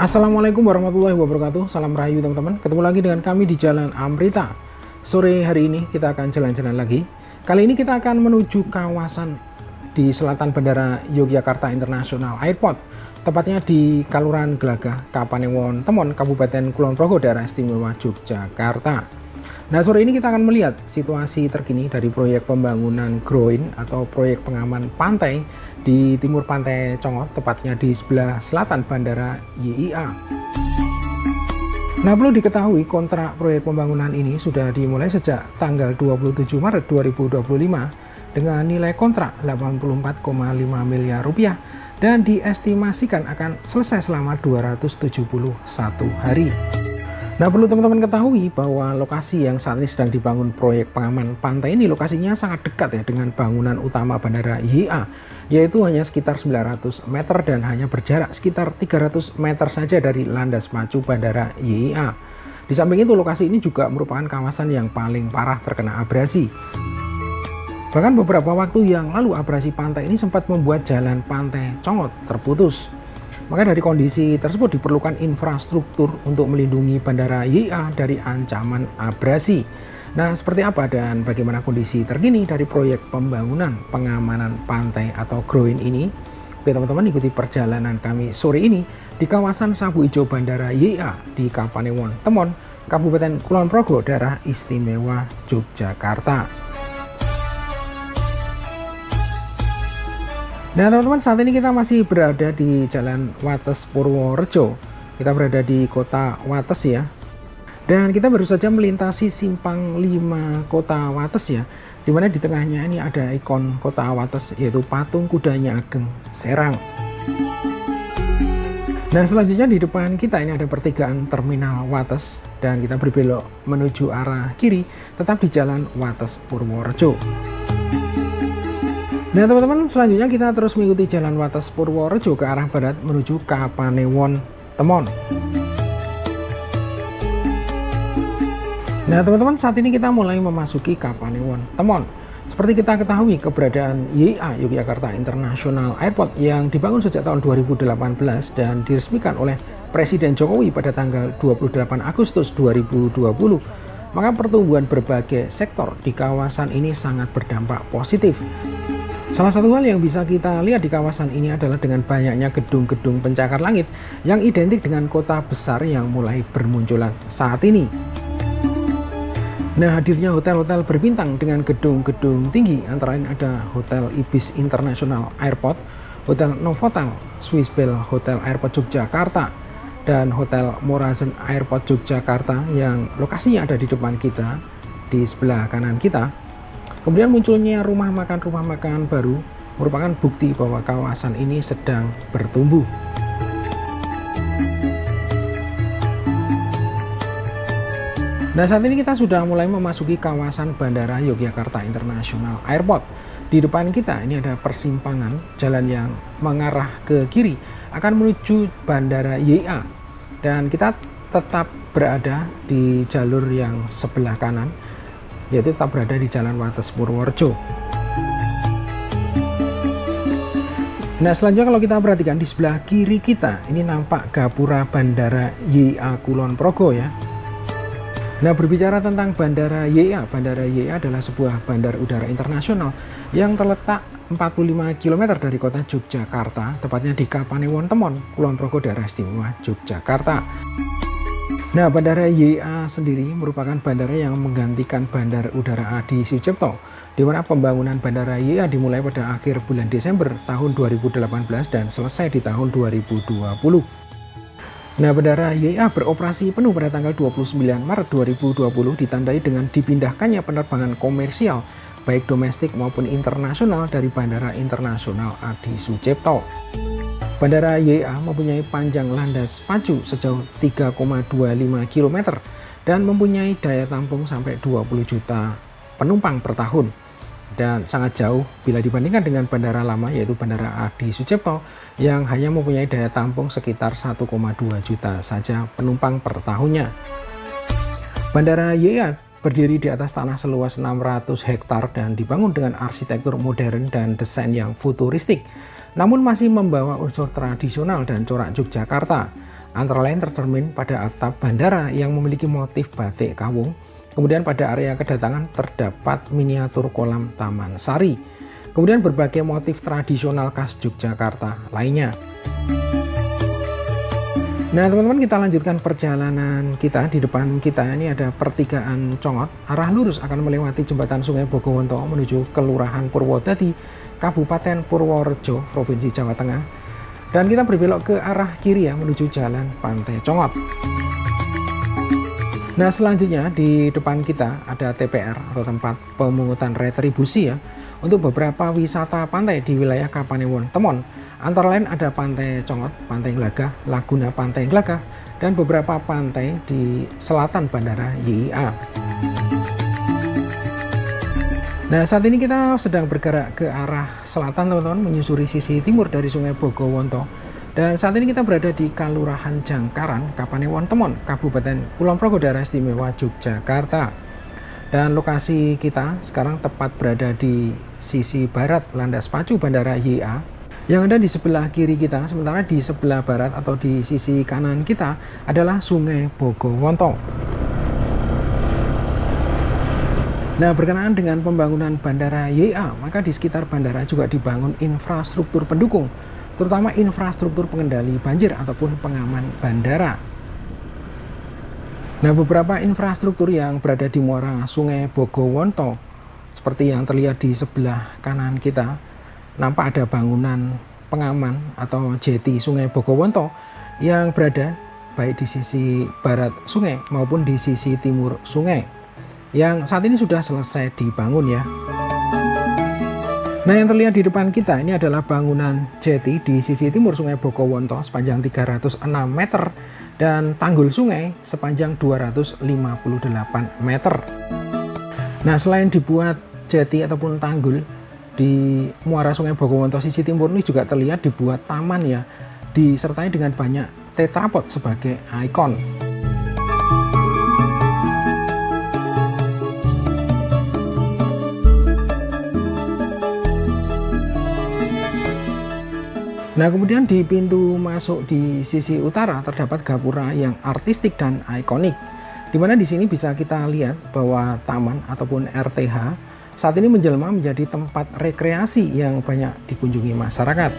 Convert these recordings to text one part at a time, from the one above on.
Assalamualaikum warahmatullahi wabarakatuh. Salam rahayu teman-teman. Ketemu lagi dengan kami di Jalan Amrita. Sore hari ini kita akan jalan-jalan lagi. Kali ini kita akan menuju kawasan di selatan Bandara Yogyakarta International Airport, tepatnya di Kalurahan Glagah, Kapanewon Temon, Kabupaten Kulon Progo, Daerah Istimewa Yogyakarta. Nah, sore ini kita akan melihat situasi terkini dari proyek pembangunan groin atau proyek pengaman pantai di timur pantai Congot, tepatnya di sebelah selatan Bandara YIA. Nah, perlu diketahui kontrak proyek pembangunan ini sudah dimulai sejak tanggal 27 Maret 2025 dengan nilai kontrak 84,5 miliar rupiah dan diestimasikan akan selesai selama 271 hari. Nah, perlu teman-teman ketahui bahwa lokasi yang saat ini sedang dibangun proyek pengaman pantai ini lokasinya sangat dekat ya dengan bangunan utama Bandara YIA, yaitu hanya sekitar 900 meter dan hanya berjarak sekitar 300 meter saja dari landas pacu Bandara YIA. Di samping itu, lokasi ini juga merupakan kawasan yang paling parah terkena abrasi. Bahkan beberapa waktu yang lalu abrasi pantai ini sempat membuat jalan pantai Congot terputus. Maka dari kondisi tersebut diperlukan infrastruktur untuk melindungi Bandara YIA dari ancaman abrasi. Nah, seperti apa dan bagaimana kondisi terkini dari proyek pembangunan pengamanan pantai atau groin ini? Oke teman-teman, ikuti perjalanan kami sore ini di kawasan Sabu Ijo Bandara YIA di Kapanewon Temon, Kabupaten Kulon Progo, Daerah Istimewa Yogyakarta. Nah teman-teman, saat ini kita masih berada di Jalan Wates Purworejo. Kita berada di kota Wates ya. Dan kita baru saja melintasi simpang 5 kota Wates ya. Dimana di tengahnya ini ada ikon kota Wates, yaitu patung kudanya Ageng Serang. Dan selanjutnya di depan kita ini ada pertigaan Terminal Wates. Dan kita berbelok menuju arah kiri tetap di Jalan Wates Purworejo. Nah teman-teman, selanjutnya kita terus mengikuti Jalan Wates Purworejo ke arah barat menuju Kapanewon Temon. Nah teman-teman, saat ini kita mulai memasuki Kapanewon Temon. Seperti kita ketahui, keberadaan YIA Yogyakarta International Airport yang dibangun sejak tahun 2018 dan diresmikan oleh Presiden Jokowi pada tanggal 28 Agustus 2020, maka pertumbuhan berbagai sektor di kawasan ini sangat berdampak positif. Salah satu hal yang bisa kita lihat di kawasan ini adalah dengan banyaknya gedung-gedung pencakar langit yang identik dengan kota besar yang mulai bermunculan saat ini. Nah, hadirnya hotel-hotel berbintang dengan gedung-gedung tinggi, antara lain ada Hotel Ibis International Airport, Hotel Novotel, Swiss Bell Hotel Airport Yogyakarta, dan Hotel Morazen Airport Yogyakarta yang lokasinya ada di depan kita, di sebelah kanan kita. Kemudian munculnya rumah makan baru merupakan bukti bahwa kawasan ini sedang bertumbuh. Nah, saat ini kita sudah mulai memasuki kawasan Bandara Yogyakarta International Airport. Di depan kita ini ada persimpangan jalan yang mengarah ke kiri akan menuju Bandara YIA. Dan kita tetap berada di jalur yang sebelah kanan, yaitu tetap berada di Jalan Wates Purworejo. Nah, selanjutnya kalau kita perhatikan di sebelah kiri kita ini nampak gapura Bandara YIA Kulon Progo ya. Nah, berbicara tentang Bandara YIA adalah sebuah bandar udara internasional yang terletak 45 km dari kota Yogyakarta, tepatnya di Kapanewon Temon, Kulon Progo, Daerah Istimewa Yogyakarta. Nah, Bandara YIA sendiri merupakan bandara yang menggantikan Bandar Udara Adi Sucipto, di mana pembangunan Bandara YIA dimulai pada akhir bulan Desember tahun 2018 dan selesai di tahun 2020. Nah, Bandara YIA beroperasi penuh pada tanggal 29 Maret 2020 ditandai dengan dipindahkannya penerbangan komersial baik domestik maupun internasional dari Bandara Internasional Adi Sucipto. Bandara YIA mempunyai panjang landas pacu sejauh 3,25 km dan mempunyai daya tampung sampai 20 juta penumpang per tahun. Dan sangat jauh bila dibandingkan dengan bandara lama yaitu Bandara Adi Sucipto yang hanya mempunyai daya tampung sekitar 1,2 juta saja penumpang per tahunnya. Bandara YIA berdiri di atas tanah seluas 600 hektar dan dibangun dengan arsitektur modern dan desain yang futuristik, namun masih membawa unsur tradisional dan corak Yogyakarta. Antara lain tercermin pada atap bandara yang memiliki motif batik kawung. Kemudian pada area kedatangan terdapat miniatur kolam Taman Sari. Kemudian berbagai motif tradisional khas Yogyakarta lainnya. Nah teman-teman, kita lanjutkan perjalanan kita. Di depan kita ini ada pertigaan Congot. Arah lurus akan melewati jembatan Sungai Bogowonto menuju Kelurahan Purwodadi, Kabupaten Purworejo, Provinsi Jawa Tengah. Dan kita berbelok ke arah kiri ya, menuju Jalan Pantai Congot. Nah selanjutnya di depan kita ada TPR atau tempat pemungutan retribusi ya, untuk beberapa wisata pantai di wilayah Kapanewon Temon. Antara lain ada Pantai Congot, Pantai Glagah, Laguna Pantai Glagah, dan beberapa pantai di selatan Bandara YIA. Nah saat ini kita sedang bergerak ke arah selatan teman-teman, menyusuri sisi timur dari Sungai Bogowonto. Dan saat ini kita berada di Kalurahan Jangkaran, Kapanewon Temon, Kabupaten Kulon Progo, Daerah Istimewa Yogyakarta. Dan lokasi kita sekarang tepat berada di sisi barat landas pacu Bandara YIA yang ada di sebelah kiri kita, sementara di sebelah barat atau di sisi kanan kita adalah Sungai Bogowonto. Nah, berkenaan dengan pembangunan Bandara YIA, maka di sekitar bandara juga dibangun infrastruktur pendukung, terutama infrastruktur pengendali banjir ataupun pengaman bandara. Nah, beberapa infrastruktur yang berada di muara Sungai Bogowonto, seperti yang terlihat di sebelah kanan kita, nampak ada bangunan pengaman atau jeti Sungai Bogowonto yang berada baik di sisi barat sungai maupun di sisi timur sungai, yang saat ini sudah selesai dibangun ya. Nah yang terlihat di depan kita ini adalah bangunan jeti di sisi timur Sungai Bogowonto sepanjang 306 meter dan tanggul sungai sepanjang 258 meter. Nah selain dibuat jeti ataupun tanggul, di muara Sungai Bogowonto sisi timur ini juga terlihat dibuat taman ya, disertai dengan banyak tetrapod sebagai ikon. Nah kemudian di pintu masuk di sisi utara terdapat gapura yang artistik dan ikonik, dimana di sini bisa kita lihat bahwa taman ataupun RTH saat ini menjelma menjadi tempat rekreasi yang banyak dikunjungi masyarakat.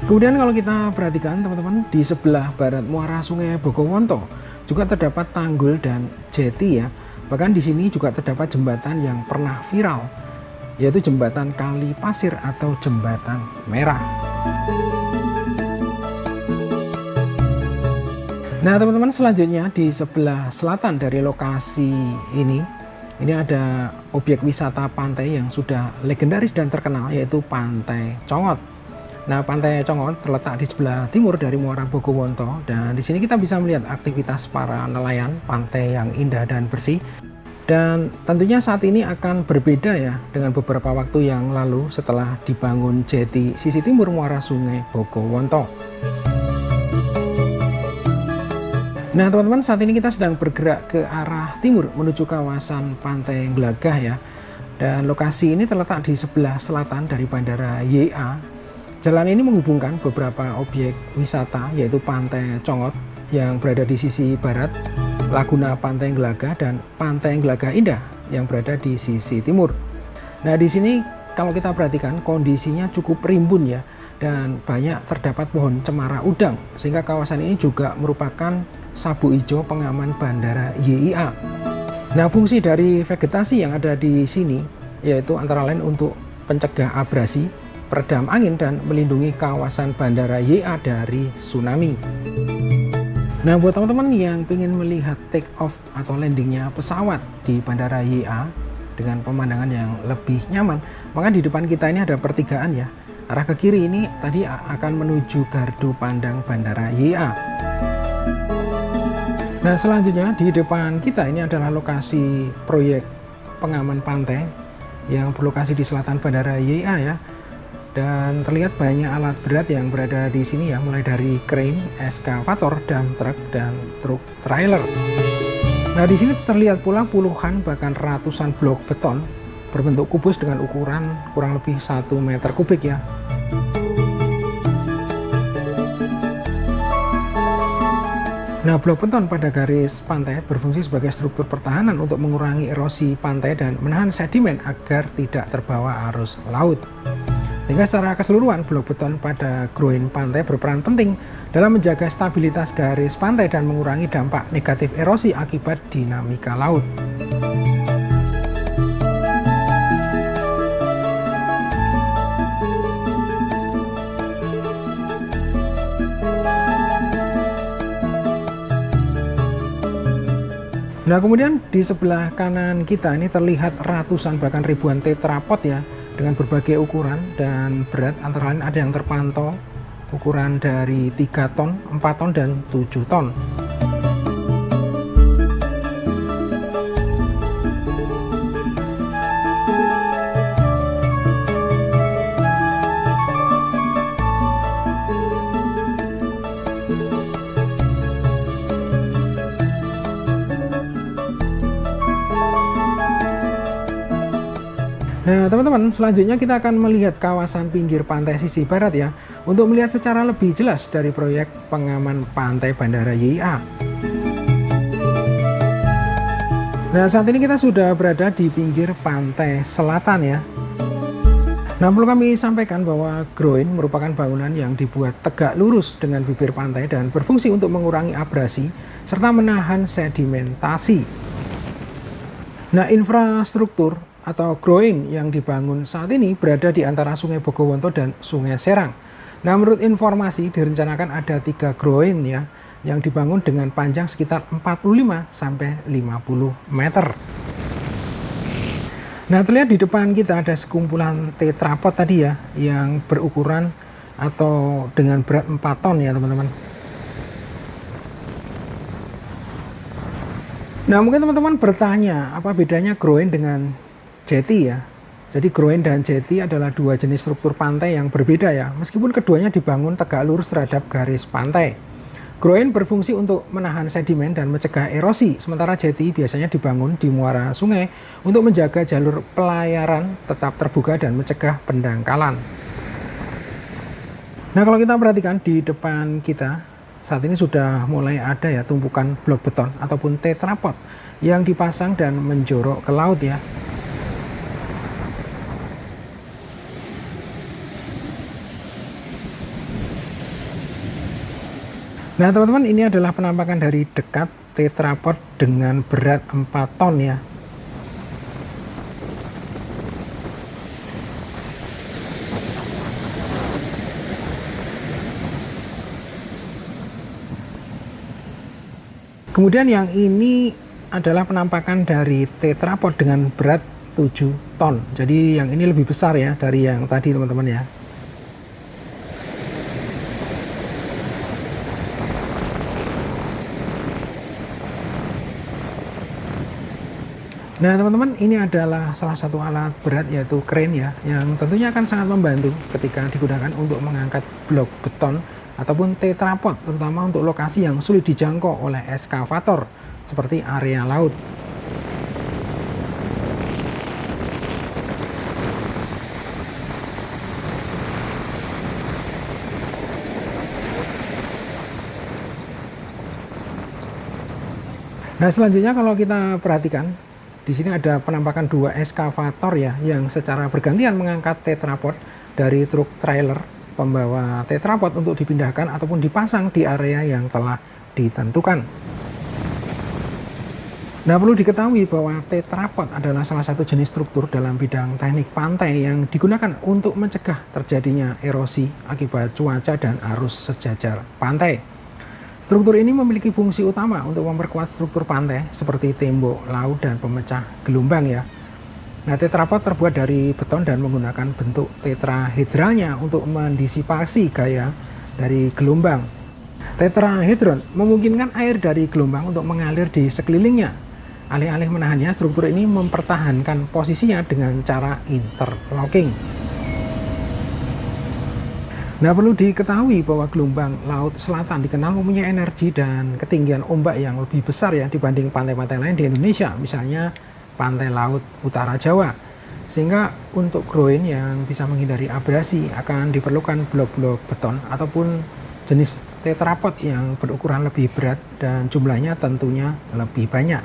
Kemudian kalau kita perhatikan teman-teman, di sebelah barat muara Sungai Bogowonto juga terdapat tanggul dan jeti ya. Bahkan di sini juga terdapat jembatan yang pernah viral, yaitu jembatan Kali Pasir atau Jembatan Merah. Nah teman-teman, selanjutnya di sebelah selatan dari lokasi ini ada objek wisata pantai yang sudah legendaris dan terkenal, yaitu Pantai Congot. Nah Pantai Congot terletak di sebelah timur dari muara Bogowonto, dan di sini kita bisa melihat aktivitas para nelayan pantai yang indah dan bersih. Dan tentunya saat ini akan berbeda ya dengan beberapa waktu yang lalu setelah dibangun jeti sisi timur muara Sungai Bogowonto. Nah teman-teman, saat ini kita sedang bergerak ke arah timur menuju kawasan Pantai Glagah ya. Dan lokasi ini terletak di sebelah selatan dari Bandara YIA. Jalan ini menghubungkan beberapa objek wisata, yaitu Pantai Congot yang berada di sisi barat, Laguna Pantai Glagah, dan Pantai Glagah Indah yang berada di sisi timur. Nah di sini kalau kita perhatikan kondisinya cukup rimbun ya, dan banyak terdapat pohon cemara udang, sehingga kawasan ini juga merupakan sabuk hijau pengaman Bandara YIA. Nah fungsi dari vegetasi yang ada di sini yaitu antara lain untuk pencegah abrasi, peredam angin, dan melindungi kawasan Bandara YIA dari tsunami. Nah buat teman-teman yang ingin melihat take off atau landingnya pesawat di Bandara YIA dengan pemandangan yang lebih nyaman, maka di depan kita ini ada pertigaan ya. Arah ke kiri ini tadi akan menuju gardu pandang Bandara YIA. Nah selanjutnya di depan kita ini adalah lokasi proyek pengaman pantai yang berlokasi di selatan Bandara YIA ya. Dan terlihat banyak alat berat yang berada di sini ya, mulai dari crane, eskavator, dump truck, dan truk trailer. Nah di sini terlihat pula puluhan bahkan ratusan blok beton berbentuk kubus dengan ukuran kurang lebih 1 meter kubik ya. Nah, blok beton pada garis pantai berfungsi sebagai struktur pertahanan untuk mengurangi erosi pantai dan menahan sedimen agar tidak terbawa arus laut. Sehingga secara keseluruhan, blok beton pada groin pantai berperan penting dalam menjaga stabilitas garis pantai dan mengurangi dampak negatif erosi akibat dinamika laut. Nah, kemudian di sebelah kanan kita ini terlihat ratusan bahkan ribuan tetrapod ya, dengan berbagai ukuran dan berat, antara lain ada yang terpantau ukuran dari 3 ton, 4 ton, dan 7 ton. Nah, teman-teman, selanjutnya kita akan melihat kawasan pinggir pantai sisi barat ya, untuk melihat secara lebih jelas dari proyek pengaman pantai Bandara YIA. Nah, saat ini kita sudah berada di pinggir pantai selatan ya. Nah, perlu kami sampaikan bahwa groin merupakan bangunan yang dibuat tegak lurus dengan bibir pantai dan berfungsi untuk mengurangi abrasi serta menahan sedimentasi. Nah, infrastruktur atau groin yang dibangun saat ini berada di antara Sungai Bogowonto dan Sungai Serang. Nah, menurut informasi direncanakan ada 3 groin ya yang dibangun dengan panjang sekitar 45 sampai 50 meter. Nah, terlihat di depan kita ada sekumpulan tetrapod tadi ya yang berukuran atau dengan berat 4 ton ya, teman-teman. Nah, mungkin teman-teman bertanya, apa bedanya groin dengan jetty ya? Jadi groin dan jetty adalah 2 jenis struktur pantai yang berbeda ya, meskipun keduanya dibangun tegak lurus terhadap garis pantai. Groin berfungsi untuk menahan sedimen dan mencegah erosi, sementara jetty biasanya dibangun di muara sungai untuk menjaga jalur pelayaran tetap terbuka dan mencegah pendangkalan. Nah, kalau kita perhatikan di depan kita, saat ini sudah mulai ada ya tumpukan blok beton ataupun tetrapod yang dipasang dan menjorok ke laut ya. Nah, teman-teman, ini adalah penampakan dari dekat tetrapod dengan berat 4 ton ya. Kemudian yang ini adalah penampakan dari tetrapod dengan berat 7 ton. Jadi yang ini lebih besar ya dari yang tadi, teman-teman ya. Nah, teman-teman, ini adalah salah satu alat berat yaitu crane ya, yang tentunya akan sangat membantu ketika digunakan untuk mengangkat blok beton ataupun tetrapod, terutama untuk lokasi yang sulit dijangkau oleh eskavator seperti area laut. Nah, selanjutnya kalau kita perhatikan, di sini ada penampakan 2 eskavator ya yang secara bergantian mengangkat tetrapod dari truk trailer pembawa tetrapod untuk dipindahkan ataupun dipasang di area yang telah ditentukan. Nah, perlu diketahui bahwa tetrapod adalah salah satu jenis struktur dalam bidang teknik pantai yang digunakan untuk mencegah terjadinya erosi akibat cuaca dan arus sejajar pantai. Struktur ini memiliki fungsi utama untuk memperkuat struktur pantai seperti tembok laut dan pemecah gelombang ya. Nah, tetrapod terbuat dari beton dan menggunakan bentuk tetrahedralnya untuk mendisipasi gaya dari gelombang. Tetrahedron memungkinkan air dari gelombang untuk mengalir di sekelilingnya. Alih-alih menahannya, struktur ini mempertahankan posisinya dengan cara interlocking. Nah, perlu diketahui bahwa gelombang laut selatan dikenal mempunyai energi dan ketinggian ombak yang lebih besar ya dibanding pantai-pantai lain di Indonesia, misalnya pantai laut utara Jawa. Sehingga untuk groin yang bisa menghindari abrasi akan diperlukan blok-blok beton ataupun jenis tetrapod yang berukuran lebih berat dan jumlahnya tentunya lebih banyak.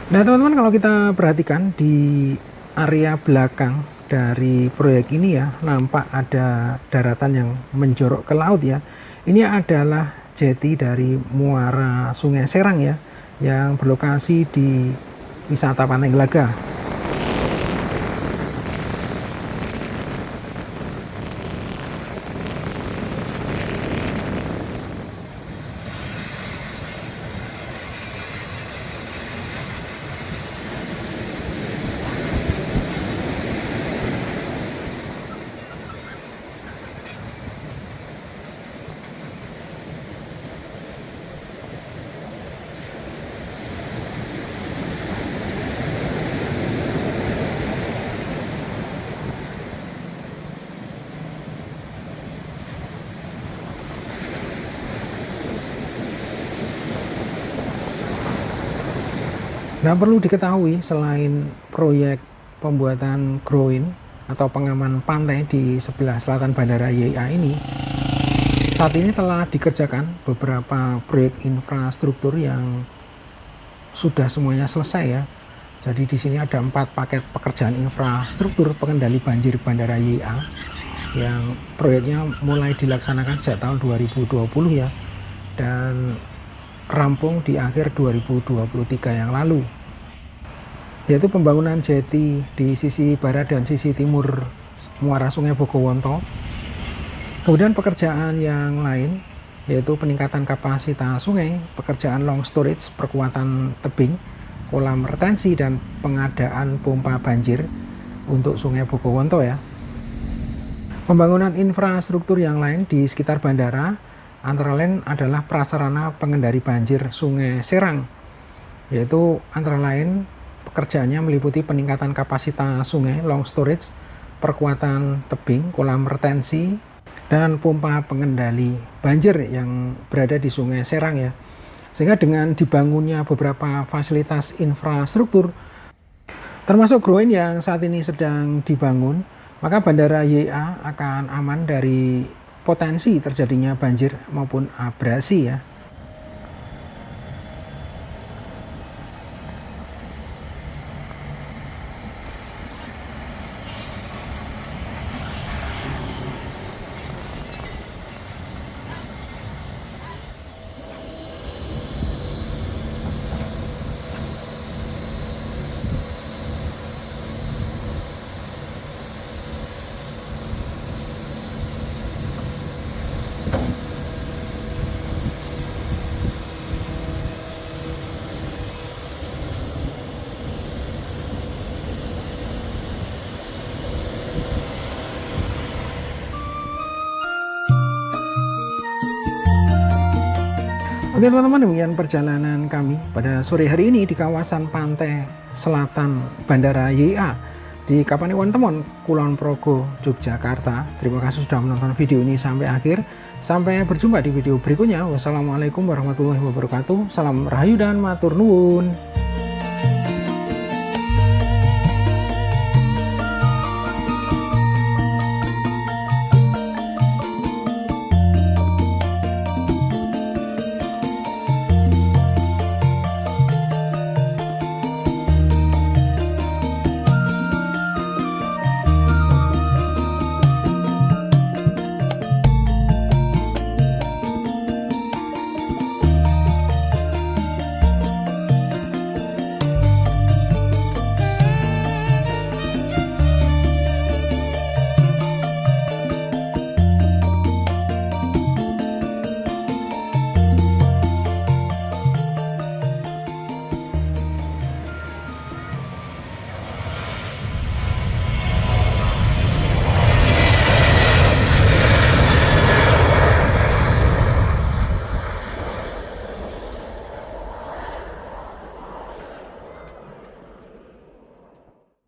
Nah teman-teman, kalau kita perhatikan di area belakang dari proyek ini ya, nampak ada daratan yang menjorok ke laut ya. Ini adalah jeti dari muara Sungai Serang ya, yang berlokasi di wisata Pantai Glagah. Nah, perlu diketahui selain proyek pembuatan groin atau pengaman pantai di sebelah selatan Bandara YIA ini, saat ini telah dikerjakan beberapa proyek infrastruktur yang sudah semuanya selesai ya. Jadi di sini ada 4 paket pekerjaan infrastruktur pengendali banjir Bandara YIA yang proyeknya mulai dilaksanakan sejak tahun 2020 ya, dan rampung di akhir 2023 yang lalu, yaitu pembangunan jeti di sisi barat dan sisi timur muara Sungai Bogowonto. Kemudian pekerjaan yang lain yaitu peningkatan kapasitas sungai, pekerjaan long storage, perkuatan tebing, kolam retensi, dan pengadaan pompa banjir untuk Sungai Bogowonto ya. Pembangunan infrastruktur yang lain di sekitar bandara antara lain adalah prasarana pengendali banjir Sungai Serang, yaitu antara lain pekerjaannya meliputi peningkatan kapasitas sungai, long storage, perkuatan tebing, kolam retensi, dan pompa pengendali banjir yang berada di Sungai Serang ya. Sehingga dengan dibangunnya beberapa fasilitas infrastruktur, termasuk groin yang saat ini sedang dibangun, maka Bandara YIA akan aman dari potensi terjadinya banjir maupun abrasi ya. Oke teman-teman, demikian perjalanan kami pada sore hari ini di kawasan pantai selatan Bandara YIA di Kapanewon Temon, Kulon Progo, Yogyakarta. Terima kasih sudah menonton video ini sampai akhir. Sampai berjumpa di video berikutnya. Wassalamualaikum warahmatullahi wabarakatuh. Salam rahayu dan matur nuwun.